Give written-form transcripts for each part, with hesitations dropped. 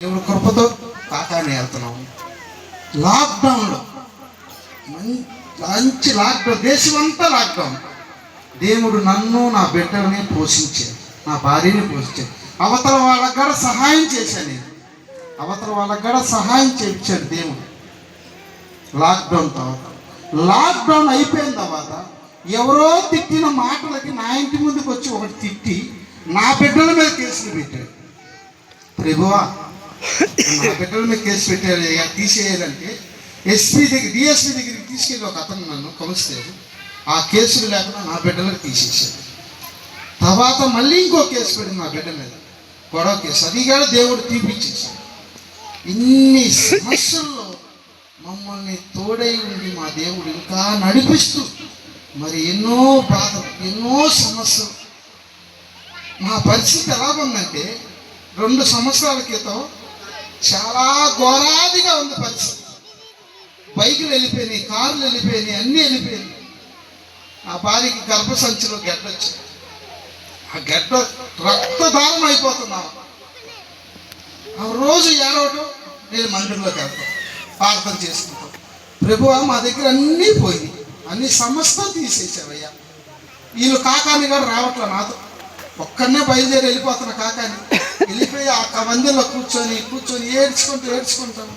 దేవుడు కృపతో కాకాని వెళ్తున్నాము. లాక్డౌన్లో మంచి లాక్డౌన్, దేశం అంతా లాక్డౌన్. దేవుడు నన్ను నా బిడ్డల్ని పోషించాడు, నా భార్యని పోషించాడు. అవతల వాళ్ళకి కూడా సహాయం చేశాను నేను, అవతల వాళ్ళకి కూడా సహాయం చేయించాడు దేవుడు. లాక్డౌన్ తర్వాత, లాక్డౌన్ అయిపోయిన తర్వాత ఎవరో తిట్టిన మాటలకి నా ఇంటి ముందుకు వచ్చి ఒకటి తిట్టి నా బిడ్డల మీద కేసులు పెట్టాడు. ప్రభువా, నా బిడ్డల మీద కేసు పెట్టారు, తీసేయాలంటే ఎస్పీ దగ్గర, డిఎస్పీ దగ్గరికి తీసుకెళ్ళి ఒక అతను నన్ను కలుస్తాడు. ఆ కేసులు లేకుండా నా బిడ్డలకు తీసేసాడు. తర్వాత మళ్ళీ ఇంకో కేసు పెట్టింది నా బిడ్డ మీద, గొడవ కేసు. అది కూడా దేవుడు తీపిచ్చేసాడు. ఇన్ని సమస్యల్లో మమ్మల్ని తోడై ఉండి మా దేవుడు ఇంకా నడిపిస్తూ, మరి ఎన్నో బాధలు, ఎన్నో సమస్యలు. మా పరిస్థితి ఎలాగుందంటే 2 సంవత్సరాల క్రితం చాలా ఘోరాదిగా ఉంది పరిస్థితి. బైకులు వెళ్ళిపోయినాయి, కార్లు వెళ్ళిపోయినాయి, అన్నీ వెళ్ళిపోయినాయి. నా భార్యకి గర్భసంచిలో గడ్డ వచ్చింది. ఆ గడ్డ రక్తదానం అయిపోతున్నాం. ఆ రోజు ఏడవటం, నేను మందిరంలోకి వెళ్తాను, ప్రార్థన చేసుకుంటాం. ప్రభువా, మా దగ్గర అన్నీ పోయినాయి, అన్ని సమస్తం తీసేసావయ్యా. వీళ్ళు కాకాని గారు రావట్లే నాతో, ఒక్కడనే బయలుదేరి వెళ్ళిపోతున్నా. కాకాని వెళ్ళిపోయి ఆ మందిరంలో కూర్చొని ఏడ్చుకుంటాను.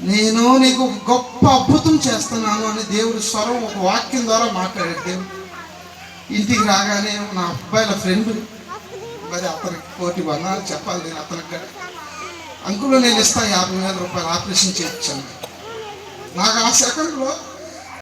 నేను నీకు గొప్ప అద్భుతం చేస్తున్నాను అని దేవుడి స్వరం ఒక వాక్యం ద్వారా మాట్లాడాడు దేవుడు. ఇంటికి రాగానే నా అబ్బాయిల ఫ్రెండ్, మరి అతనికి 1 వందనాలు చెప్పాలి నేను అతనికి కూడా. అంకులు, నేను ఇస్తా 50,000 రూపాయలు, ఆపరేషన్ చేయించాను. నాకు ఆ సెకండ్లో